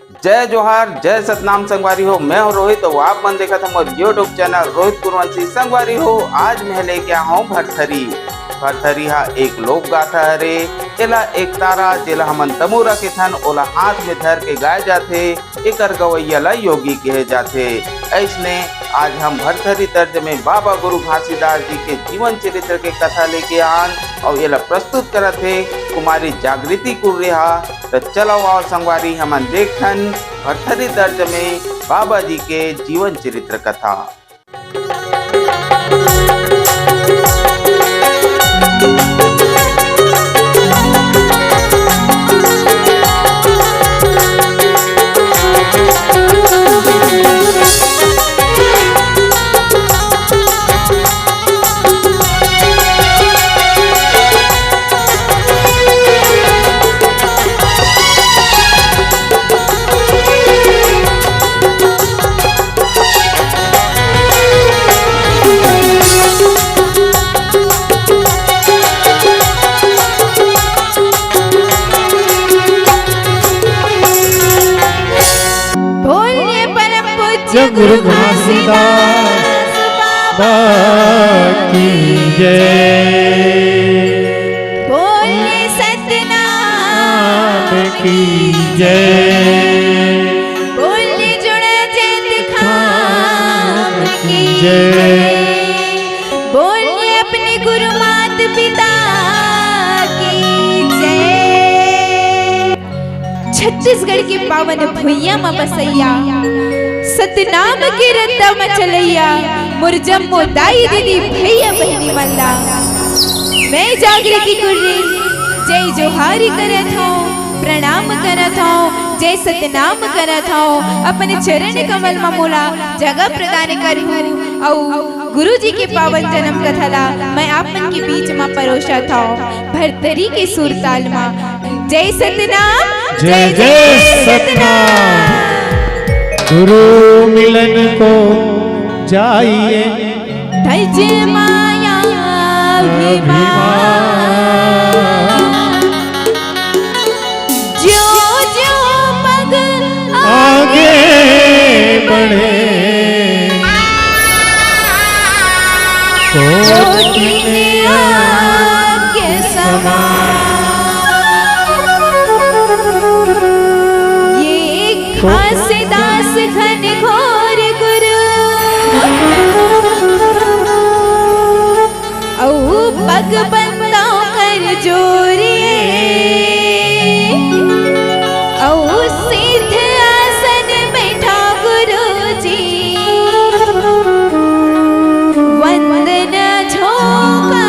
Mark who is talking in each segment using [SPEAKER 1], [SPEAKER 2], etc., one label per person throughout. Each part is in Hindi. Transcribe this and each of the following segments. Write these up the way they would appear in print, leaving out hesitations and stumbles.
[SPEAKER 1] जय जोहार, जय सतनाम संगवारी हो। मैं हूँ रोहित। तो आप मन देखा था मोर यूट्यूब चैनल रोहित कुरवंशी संगवारी हो। आज मैं लेके आया हूँ भरथरी। भरथरी हा एक लोक गाथा हरे। एला एक तारा जेला हमन तमोरा के थन ओला हाथ में धर के गाए जाथे। एकर गवैया ला योगी कहे जाथे। ऐसने आज हम भरथरी तर्ज में बाबा गुरु घासीदास जी के जीवन चरित्र के कथा लेके आन और एला प्रस्तुत करत है कुमारी जागृति कुर्रेहा। तो चलो आओ संगवारी हमन देखथन भरथरी तर्ज में बाबा जी के जीवन चरित्र कथा।
[SPEAKER 2] गुरु घासीदास बाबा की जय।
[SPEAKER 3] बोले सतनाम
[SPEAKER 2] की जय।
[SPEAKER 3] बोले जुड़ा जिंद खाम की
[SPEAKER 2] जय।
[SPEAKER 3] बोले अपने गुरु मात पिता की जय। छत्तीसगढ़ के पावन भुइया में बसैया सतनाम की रत्ता मचलैया मुरजम मोदाई दीदी भैया बहनी मल्ला। मैं जागृति कुर्री जय जोहारी करत हूँ, प्रणाम करत हूँ, जय सतनाम करत हूँ। अपने चरण कमल में मोला जगह प्रदान करूँ और गुरु जी के पावन जन्म कथा ला मैं आप मन के बीच में परोसत हूँ भरथरी के सुर ताल में। जय सतनाम,
[SPEAKER 2] जय जय सतनाम। गुरु मिलन को जाइए
[SPEAKER 3] धज माया जो जो पग
[SPEAKER 2] आगे बढ़े
[SPEAKER 3] कोटि आगे समा। ये घासीदास घन घोर गुरु औ पग बंदा कर जोरिए औ सिद्ध आसन बैठा गुरु जी वंदन झोंका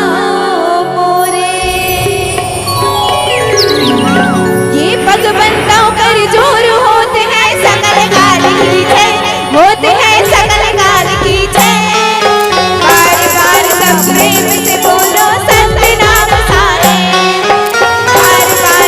[SPEAKER 3] मोरे। ये पग बंदा कर जोर होते हैं सकल काल की जय, होते हैं सकल काल की जय। बार बार सब प्रेम से बोलो सतनाम सारे, बार बार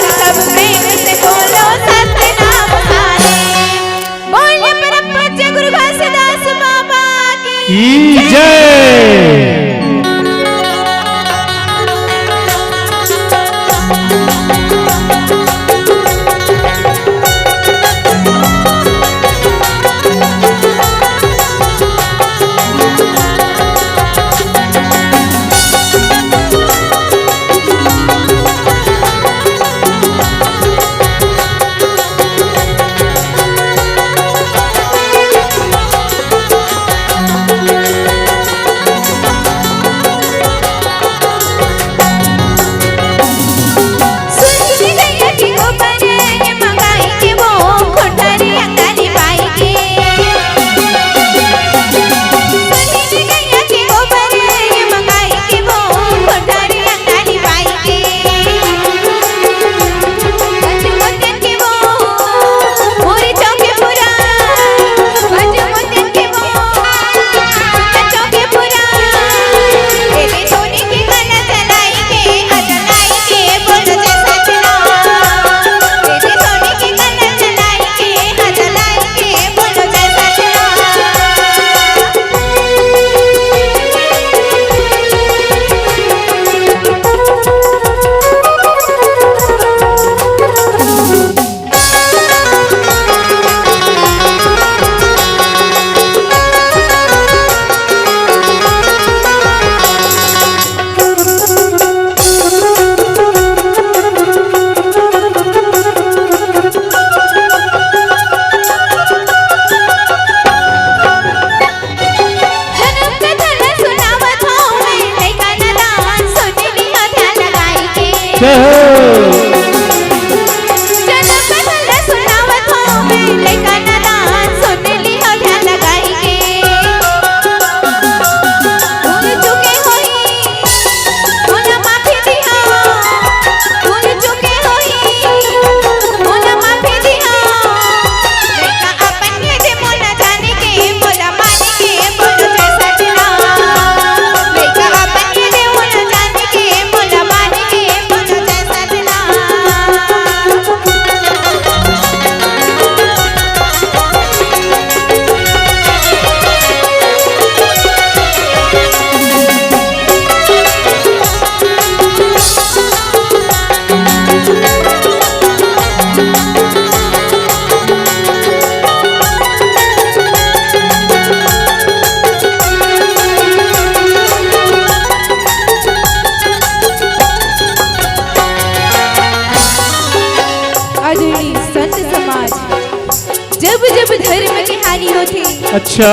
[SPEAKER 3] जब जब धर्म की हानि होती,
[SPEAKER 2] अच्छा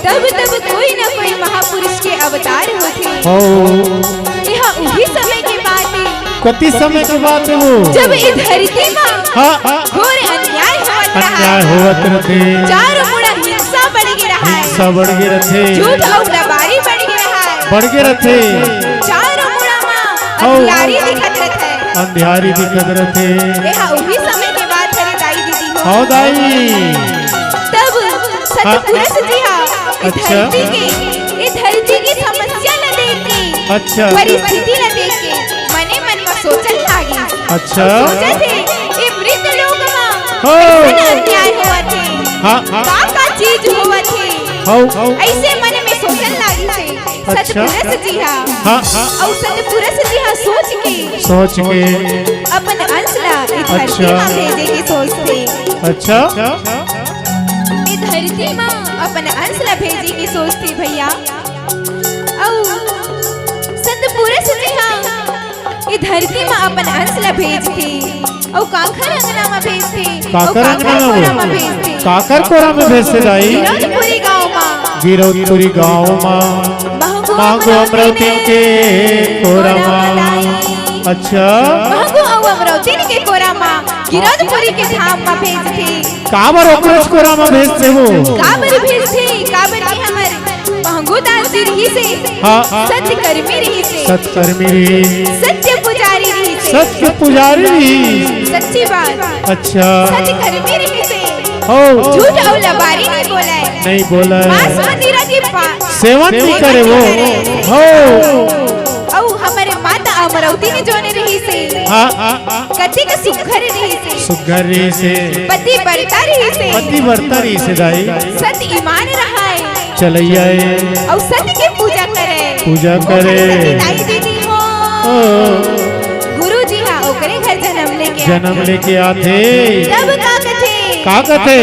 [SPEAKER 3] तब तब कोई न कोई महापुरुष के अवतार होते।
[SPEAKER 2] हो
[SPEAKER 3] यह वही समय की बात है,
[SPEAKER 2] कति समय के बाद है वो,
[SPEAKER 3] जब इस धरती में
[SPEAKER 2] हाँ
[SPEAKER 3] घोर अन्याय होत रहा
[SPEAKER 2] अन्याय
[SPEAKER 3] है,
[SPEAKER 2] होवत रहते,
[SPEAKER 3] चारों मुड़ा हिंसा बढ़ गई रहा है,
[SPEAKER 2] हिंसा बढ़ गए रहते,
[SPEAKER 3] झूठ और दबारी बढ़ गई रहा है,
[SPEAKER 2] बढ़ गए रहते,
[SPEAKER 3] चारों मुड़ा में
[SPEAKER 2] हो।
[SPEAKER 3] अंधियारी दिखत रहते है।
[SPEAKER 2] अंधियारी दिखत रहते,
[SPEAKER 3] यह वही समय की बात है दाई दीदी हो।
[SPEAKER 2] हो दाई
[SPEAKER 3] तब सतपुरुष जी इस
[SPEAKER 2] अच्छा।
[SPEAKER 3] धरती की समस्या न देख के,
[SPEAKER 2] अच्छा
[SPEAKER 3] परिस्थिति न देख के मने मन में सोचन लागी।
[SPEAKER 2] अच्छा
[SPEAKER 3] सोचे थे ये वृद्ध लोग
[SPEAKER 2] हो।
[SPEAKER 3] में अन्याय हुआ थे,
[SPEAKER 2] हाँ
[SPEAKER 3] का चीज हुआ थे,
[SPEAKER 2] हो
[SPEAKER 3] ऐसे मन में सोचन लागी थे।
[SPEAKER 2] अच्छा।
[SPEAKER 3] सतपुरुष जी
[SPEAKER 2] हाँ
[SPEAKER 3] और सतपुरुष जी
[SPEAKER 2] सोच के
[SPEAKER 3] अपन अंशला इस धरती
[SPEAKER 2] अच्छा।
[SPEAKER 3] में भेजे के सोचते,
[SPEAKER 2] अच्छा
[SPEAKER 3] इस धरती में अपन अंशला भेजे के सोचते भैया। और सतपुरुष जी ये धरती में अपन अंशला भेजते और काकर अंगना में भेजते,
[SPEAKER 2] काकर अंगना में
[SPEAKER 3] भेजते,
[SPEAKER 2] काकर कोरा में भेजते दाई,
[SPEAKER 3] गिरौदपुरी गांव में,
[SPEAKER 2] गिरौदपुरी गाँव में मांगो अमरावती के कोरा में, अच्छा
[SPEAKER 3] महंगो और अमरावती के कोरा में गिरौदपुरी के धाम में भेजते।
[SPEAKER 2] काबर ओकरस कोरा में भेजते हो,
[SPEAKER 3] काबर भेजते, काबर की हमर महंगो दास जी रही से,
[SPEAKER 2] हाँ
[SPEAKER 3] सत्य कर्मी रही से,
[SPEAKER 2] सत्कर्मी रही,
[SPEAKER 3] सत्य पुजारी रही से,
[SPEAKER 2] सत्य पुजारी रही,
[SPEAKER 3] सच्ची बात,
[SPEAKER 2] अच्छा
[SPEAKER 3] सत्य कर्मी रही से,
[SPEAKER 2] हो
[SPEAKER 3] झूठ और लबारी नहीं बोला है,
[SPEAKER 2] नहीं बोला
[SPEAKER 3] मांस
[SPEAKER 2] है,
[SPEAKER 3] मंदिर के पास
[SPEAKER 2] सेवन नहीं करे वो, हो
[SPEAKER 3] और हमारे माता अमरावती ने जोने रही से,
[SPEAKER 2] हाँ
[SPEAKER 3] कति का सुखर रही से,
[SPEAKER 2] सुगर रही से,
[SPEAKER 3] पति बरता रही से,
[SPEAKER 2] पति बरता रही से दाई,
[SPEAKER 3] सत्य ईमान रहा है
[SPEAKER 2] चलैया
[SPEAKER 3] और सत्य की पूजा करे,
[SPEAKER 2] पूजा करे,
[SPEAKER 3] दाई दीदी हो।
[SPEAKER 2] ओ,
[SPEAKER 3] गुरु जी हाँ ओकरे घर
[SPEAKER 2] जन्म लेके आते,
[SPEAKER 3] तब का
[SPEAKER 2] कथे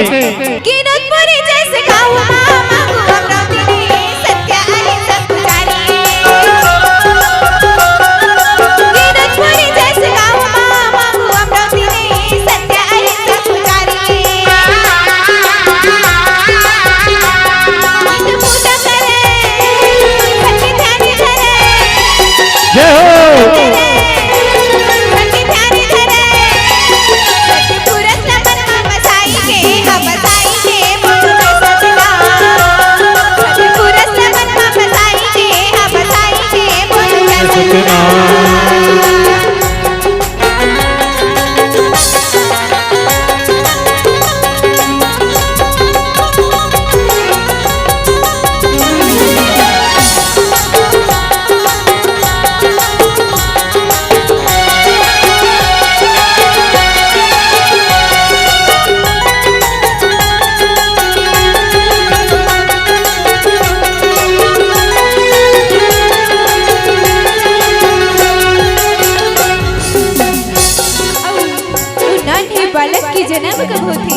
[SPEAKER 3] कि नतपुरी जैसे गाँव मांगू अमरावती ने सत्य अहिंसा पुजारी, कि नतपुरी जैसे गाँव मांगू अमरावती ने सत्य अहिंसा पुजारी, इत पूजा करे सच्ची ध्यानी धरे,
[SPEAKER 2] जय हो
[SPEAKER 3] सच्ची ध्यानी धरे, सत्य पुरस मन में बसाई के बसाई के बोल सजना, सत्य पुरस मन में बसाई के बोल सजना। बालक की जन्म कब होती?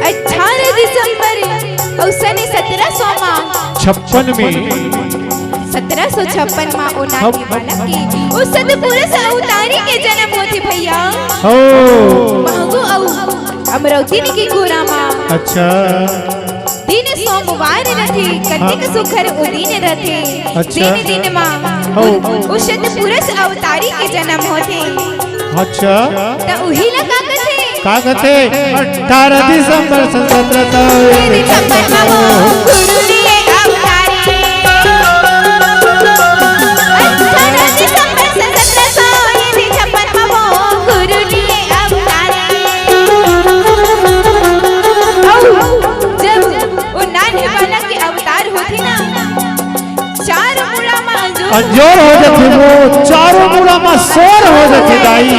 [SPEAKER 3] 18 दिसंबर और सन 1756
[SPEAKER 2] में
[SPEAKER 3] 1756 में उनानी बालक की उस सतपुरुष अवतारी के जन्म होती भैया।
[SPEAKER 2] हो
[SPEAKER 3] महंगो और अमरावती की गोरा माँ
[SPEAKER 2] अच्छा
[SPEAKER 3] दिन सोमवार रथे कतिक सुखर उदीन रथे,
[SPEAKER 2] अच्छा।
[SPEAKER 3] दिन माँ उस सतपुरुष अवतारी के जन्म होते।
[SPEAKER 2] अच्छा
[SPEAKER 3] तो उही लगा
[SPEAKER 2] का कथे 18 दिसंबर 1700
[SPEAKER 3] दिसंबर में वो गुरु लिए अवतारी, 18 दिसंबर 1756 में वो गुरु लिए अवतारी। जब वो नानी बालक के अवतार होती ना, चार मुड़ा में
[SPEAKER 2] अंजोर हो जाते, वो चारों पूरा में शोर हो जाते दाई,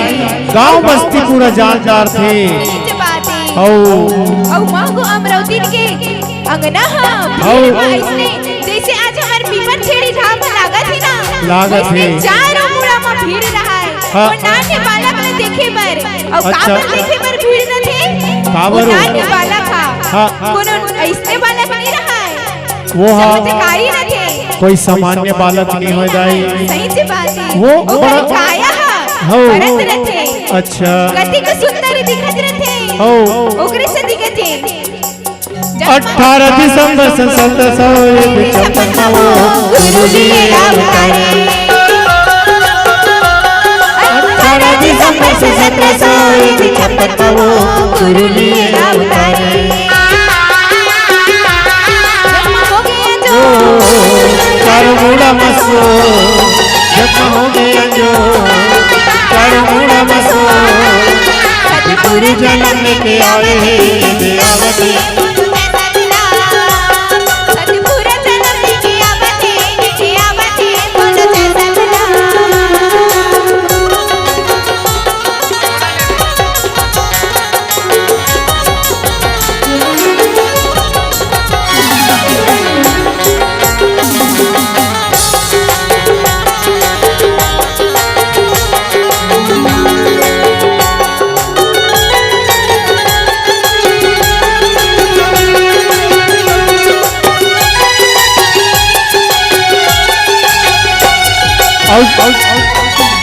[SPEAKER 2] गांव बस्ती पूरा जानदार थे।
[SPEAKER 3] और मांगो अमरावती के अंगना ऐसने जैसे आज हमारे पीपर छेड़ी धाम लागत ही ना,
[SPEAKER 2] लागत है
[SPEAKER 3] चारों मुड़ा में भीड़ रहा है।
[SPEAKER 2] हाँ।
[SPEAKER 3] और नानी बालक ने देखे बर और
[SPEAKER 2] अच्छा।
[SPEAKER 3] काबर देखे बर भीड़ न थे,
[SPEAKER 2] काबर
[SPEAKER 3] वो नानी बालक
[SPEAKER 2] हाँ।
[SPEAKER 3] कोनो ऐसने बालक नहीं रहा है,
[SPEAKER 2] वो हाँ
[SPEAKER 3] चमत्कारी न थे,
[SPEAKER 2] कोई सामान्य बालक नहीं हो दाई,
[SPEAKER 3] सही से बात है।
[SPEAKER 2] वो बड़ा
[SPEAKER 3] काया
[SPEAKER 2] हो
[SPEAKER 3] परत रथे,
[SPEAKER 2] अच्छा
[SPEAKER 3] गति को सुंदर दिखत रथे,
[SPEAKER 2] हो
[SPEAKER 3] ओकरे से दिखत है
[SPEAKER 2] 18 दिसंबर 1756
[SPEAKER 3] गुरु जी अवतारे 18 दिसंबर 1756 गुरु जी अवतारे
[SPEAKER 2] चारों मुड़ा मसो जन्म हो गया जो चारों मुड़ा मसो सतगुरु जन्म लेके आए हैं देवती
[SPEAKER 3] सतगुरु जन्म लेके आवते बोलो जय सतनाम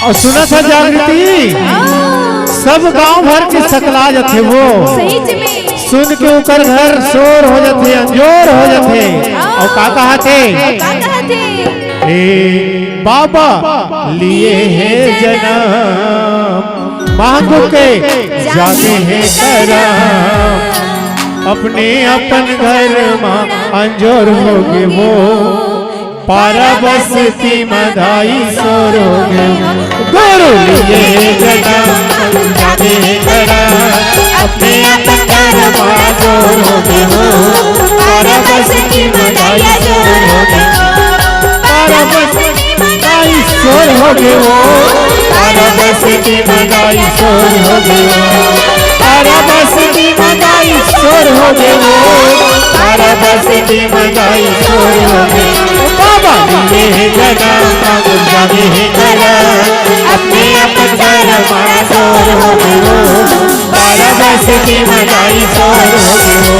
[SPEAKER 2] और सुना था जागृति सब गांव भर के सकला जाते वो
[SPEAKER 3] सही में
[SPEAKER 2] सुन के उकर घर शोर हो जाते अंजोर हो जाते और का कहते ए बाबा लिए है जन्म मांगो के जाते हैं करम अपने अपन घर में अंजोर हो गए वो पारा बसती मधाई सोरोगे गुरु लिए जन्म जाते करा अपने अपन घर में सोरोगे हो पारा बसती मधाई सोरोगे पारा बसती मधाई सोरोगे हो पारा बसती मधाई सोरोगे हो पारा बसती मधाई सोरोगे हो पारा बसती मधाई सोरोगे बाबा लिए जन्म जाते हैं करा अपने अपन घर में सोर हो गए हो पारा बसती मधाई सोर हो गए हो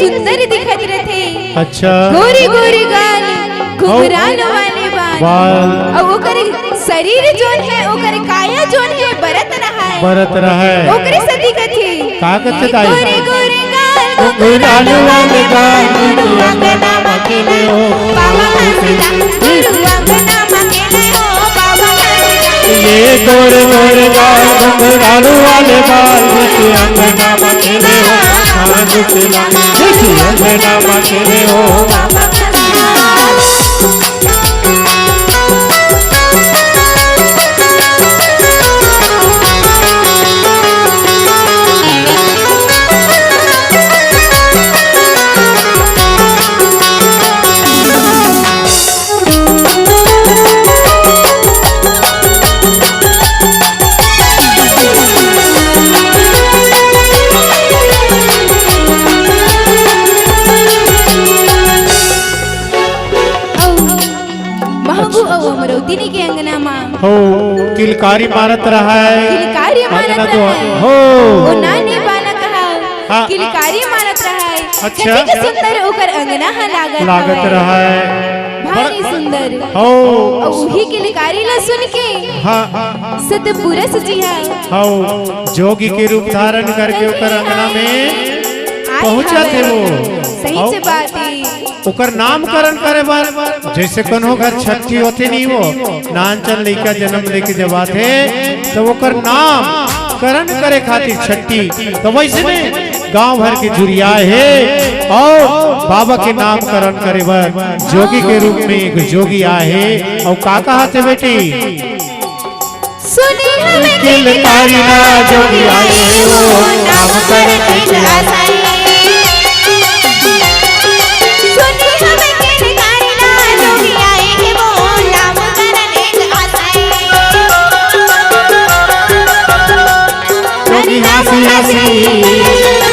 [SPEAKER 3] सुंदर दिखत रहे
[SPEAKER 2] अच्छा
[SPEAKER 3] गोरी गोरी गाल घुंघराल वाले बाल और ओकर शरीर जोन है ओकर काया जोन है बरत रहा है ओकरे से दिखत है
[SPEAKER 2] का कहते ताई
[SPEAKER 3] गोरी गोरी गाल
[SPEAKER 2] घुंघराल वाले गाल अंगना मकेले हो
[SPEAKER 3] बाबा हंसदा गुरु अंगना मकेले हो बाबा
[SPEAKER 2] ये गोर गोर गाल घुंघराल वाले बाल अंगना मकेले हो अंगना मकेले हो
[SPEAKER 3] के अंगना मां
[SPEAKER 2] हो किलकारी मारत रहा है
[SPEAKER 3] किलकारी मारत
[SPEAKER 2] तो
[SPEAKER 3] रहा है
[SPEAKER 2] हो
[SPEAKER 3] वो नानी बाला कहा
[SPEAKER 2] हाँ,
[SPEAKER 3] किलकारी मारत रहा है
[SPEAKER 2] अच्छा।
[SPEAKER 3] कितनी सुंदर ओकर अंगना हा
[SPEAKER 2] लागत रहा है
[SPEAKER 3] भारी सुंदर
[SPEAKER 2] हो
[SPEAKER 3] और वही किलकारी ला सुन के
[SPEAKER 2] हाँ
[SPEAKER 3] सतपुरा सजी है
[SPEAKER 2] हो जोगी के रूप धारण करके ओकर अंगना में पहुंचा थे वो
[SPEAKER 3] सही से बात है
[SPEAKER 2] ओकर नामकरण करे बार जैसे कोनो घर छठी होते नहीं वो नानचन लइका जन्म लेके जब आते तो ओकर नाम करण करे खातिर छठी तो वैसे में गांव भर के जुरिया है और बाबा के नामकरण करे बार जोगी के रूप में एक जोगी आए और का कहते बेटी
[SPEAKER 3] सुनी हमें
[SPEAKER 2] किलकारी ना जोगी आए वो नामकरण के आसाई
[SPEAKER 3] सुनी हमें किलकारी ना जोगी आए वो नामकरण एक आसाई
[SPEAKER 2] हंसी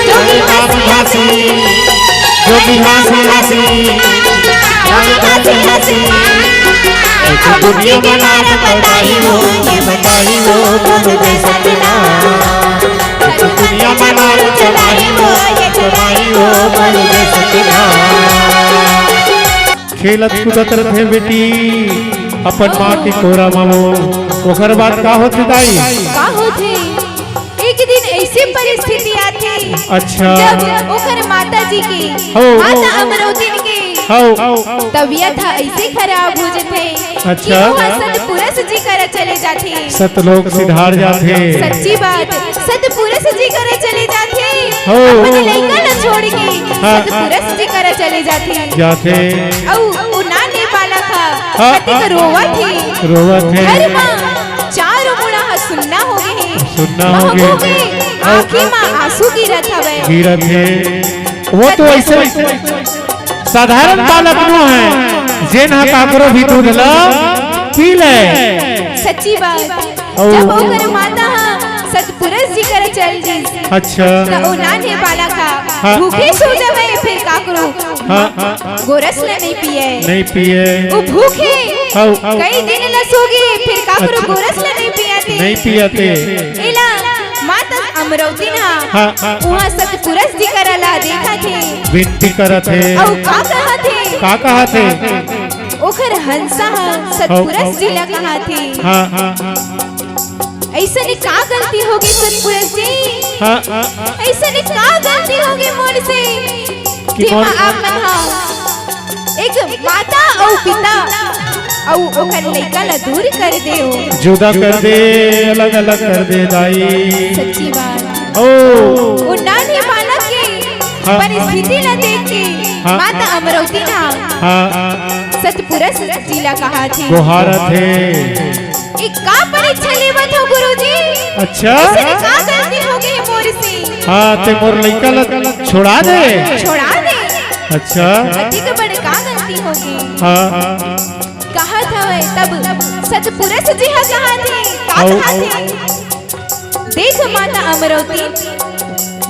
[SPEAKER 2] जोगी हंसी हंसी जोगी हंसी हंसी दुनिया बना बताई हो ये बताई हो बोलो जय सत्यनारायण दुनिया बना चलाई हो ये चलाई हो बोलो जय सत्यनारायण। खेलत कूदत रहे बेटी अपन माँ की कोरा मामो ओकर बात का होती दाई
[SPEAKER 3] का होते एक दिन ऐसी परिस्थिति आती
[SPEAKER 2] अच्छा
[SPEAKER 3] जब ओकर माता जी की माता अमरौती की तबीयत ऐसे खराब हो जाते
[SPEAKER 2] अच्छा
[SPEAKER 3] सतपुरुष जी कर चले जाते
[SPEAKER 2] सतलोक सिधार जाते
[SPEAKER 3] सच्ची बात सतपुरुष जी कर चले जाते अपने लइका न छोड़ के सतपुरुष जी कर चले जाते औ नाने बाला था कति का रोवा थे हर मां चारों मुड़ा सुनना हो गए आँखी मां आंसू गिरत
[SPEAKER 2] है वो तो ऐसे साधारण बालक नो है जेन काकरो भी दूध ला पी ले
[SPEAKER 3] सच्ची बात जब ओकर माता सतपुरुष जी कर चल जी
[SPEAKER 2] अच्छा
[SPEAKER 3] तो ओ नाने बाला का भूखे सो जावे फिर काकरो गोरस ले नहीं पिए वो भूखे कई दिन न सोगे फिर काकरो गोरस ले नहीं पियाते इला माता अमरौती ना वहाँ सतपुरुष जी करला देखा थे
[SPEAKER 2] विनती करत है
[SPEAKER 3] औ का कहा थे ओखर हंसा सतपुरुष जी ला कहा थे ऐसा ने का गलती होगी सतपुरुष जी ऐसा ने का गलती होगी मोर से कि आप मना एक माता और पिता और ओकर लइका ला दूर कर दे
[SPEAKER 2] जुदा कर दे अलग अलग कर दे दाई
[SPEAKER 3] सच्ची बात
[SPEAKER 2] ओ
[SPEAKER 3] नानी बालक के परिस्थिति ला देख के माता अमरौती ना सतपुरुष जी ला कहा थी
[SPEAKER 2] गुहारत है
[SPEAKER 3] एक का परीक्षा लेवत हो गुरुजी
[SPEAKER 2] अच्छा
[SPEAKER 3] इसने का गलती हो गई मोर से
[SPEAKER 2] ते मोर लइका ला छोड़ा दे अच्छा
[SPEAKER 3] अति के बड़े का गलती हो गई कहा था वह तब सतपुरुष जी कहा थे देख माता अमरौती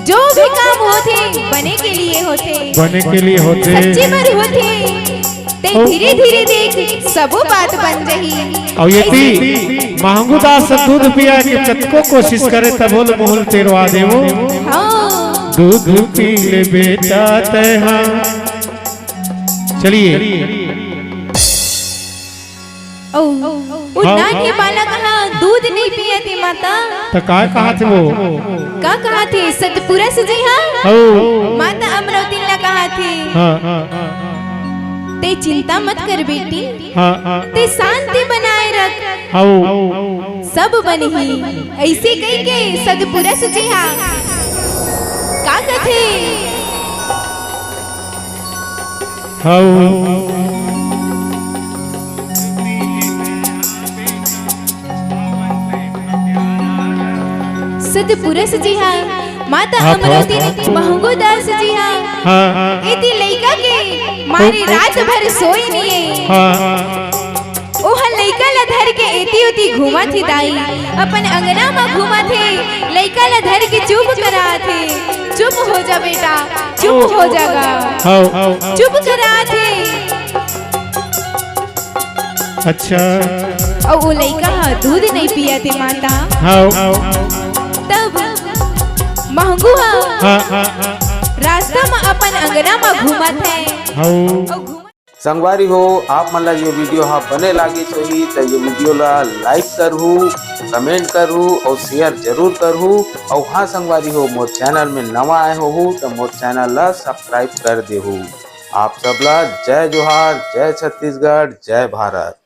[SPEAKER 3] जो भी काम होते बने के लिए होते सच्चे मर होते ते धीरे धीरे देख सबो बात बन रही
[SPEAKER 2] और यदि महंगू दास दूध पिया के कतको कोशिश करे तब बोल मोहल तेरवा देवो दूध पी ले बेटा तैहा चलिए
[SPEAKER 3] नानी बाला कहा दूध नहीं पिए थे माता
[SPEAKER 2] तो का कहा थे वो
[SPEAKER 3] का कहा थे सतपुरुष जी माता अमरौती ने कहा थे ते चिंता मत कर बेटी ते शांति बनाए रख सब बनी ऐसे कही के सतपुरुष जी का कथे सतपुरुष जी माता अमरौती महंगो दास जी इति लइका के मारी रात भर सोई नहीं ओह लइका ला धर के एती उती घुमा थी दाई अपन अंगना में घुमा थे लइका ला धर के चुप करा थे चुप हो जा बेटा चुप हो जागा चुप करा थे
[SPEAKER 2] अच्छा
[SPEAKER 3] और वो लइका दूध नहीं पिया थे माता तब महंगू रास्ता में अपन अंगना में घूमा थे
[SPEAKER 1] संगवारी हो आप मन ला ये वीडियो बने लागी सही तो ये वीडियो ला लाइक करहू कमेंट करहू और शेयर जरूर करहू और हाँ संगवारी हो मोर चैनल में नवा आए हो तो मोर चैनल ला सब्सक्राइब कर देहू। आप सबला जय जोहार, जय छत्तीसगढ़, जय भारत।